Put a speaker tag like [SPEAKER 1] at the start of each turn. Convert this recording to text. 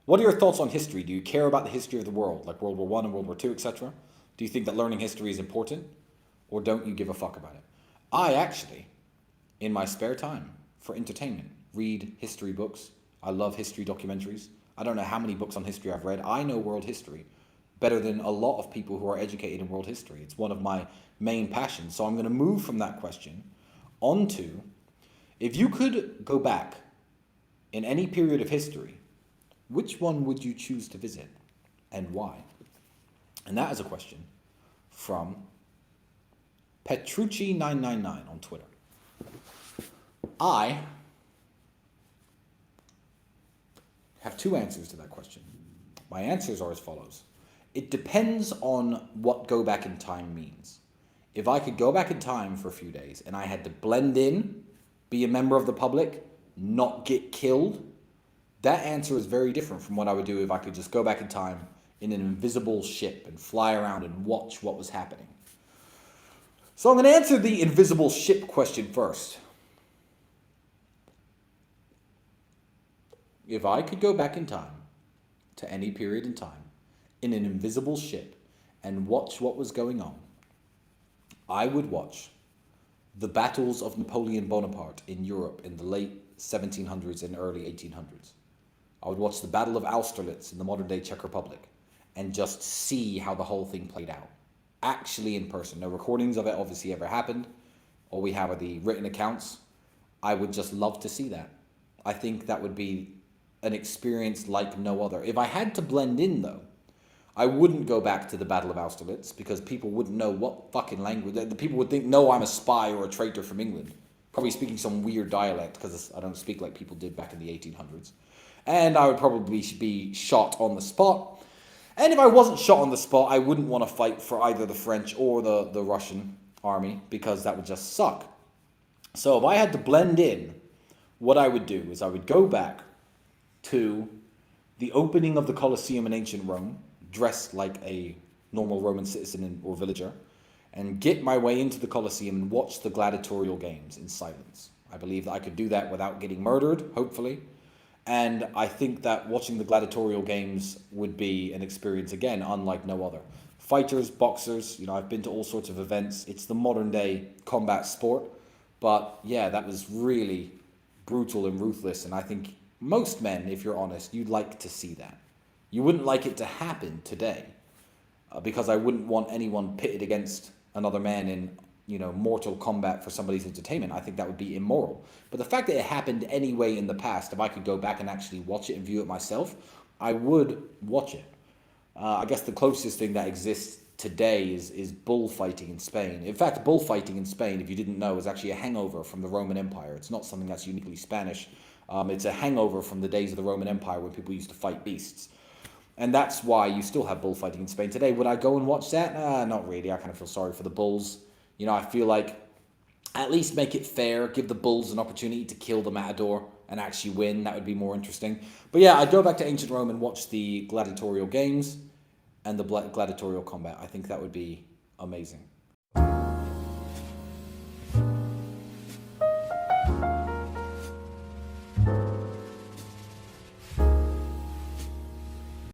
[SPEAKER 1] What are your thoughts on history? Do you care about the history of the world, like World War One and World War Two, etc.? Do you think that learning history is important, or don't you give a fuck about it? I actually, in my spare time for entertainment, read history books. I love history documentaries. I don't know how many books on history I've read. I know world history better than a lot of people who are educated in world history. It's one of my main passions. So I'm going to move from that question onto, if you could go back in any period of history, which one would you choose to visit and why? And that is a question from Petrucci999 on Twitter. I have two answers to that question. My answers are as follows. It depends on what go back in time means. If I could go back in time for a few days and I had to blend in, be a member of the public, not get killed, that answer is very different from what I would do if I could just go back in time in an invisible ship and fly around and watch what was happening. So I'm going to answer the invisible ship question first. If I could go back in time to any period in time in an invisible ship and watch what was going on, I would watch the battles of Napoleon Bonaparte in Europe in the late 1700s and early 1800s. I would watch the Battle of Austerlitz in the modern-day Czech Republic and just see how the whole thing played out, actually in person. No recordings of it obviously ever happened. All we have are the written accounts. I would just love to see that. I think that would be an experience like no other. If I had to blend in, though, I wouldn't go back to the Battle of Austerlitz because people wouldn't know what fucking language. The people would think, no, I'm a spy or a traitor from England. Probably speaking some weird dialect because I don't speak like people did back in the 1800s. And I would probably be shot on the spot. And if I wasn't shot on the spot, I wouldn't want to fight for either the French or the Russian army because that would just suck. So if I had to blend in, what I would do is I would go back to the opening of the Colosseum in ancient Rome, dressed like a normal Roman citizen or villager, and get my way into the Colosseum and watch the gladiatorial games in silence. I believe that I could do that without getting murdered, hopefully. And I think that watching the gladiatorial games would be an experience, again, unlike no other. Fighters, boxers, I've been to all sorts of events. It's the modern day combat sport. But yeah, that was really brutal and ruthless. And I think most men, if you're honest, you'd like to see that. You wouldn't like it to happen today because I wouldn't want anyone pitted against another man in, mortal combat for somebody's entertainment. I think that would be immoral. But the fact that it happened anyway in the past, if I could go back and actually watch it and view it myself, I would watch it. I guess the closest thing that exists today is bullfighting in Spain. In fact, bullfighting in Spain, if you didn't know, is actually a hangover from the Roman Empire. It's not something that's uniquely Spanish. It's a hangover from the days of the Roman Empire when people used to fight beasts. And that's why you still have bullfighting in Spain today. Would I go and watch that? Not really. I kind of feel sorry for the bulls. I feel like at least make it fair. Give the bulls an opportunity to kill the matador and actually win. That would be more interesting. But yeah, I'd go back to ancient Rome and watch the gladiatorial games and the gladiatorial combat. I think that would be amazing.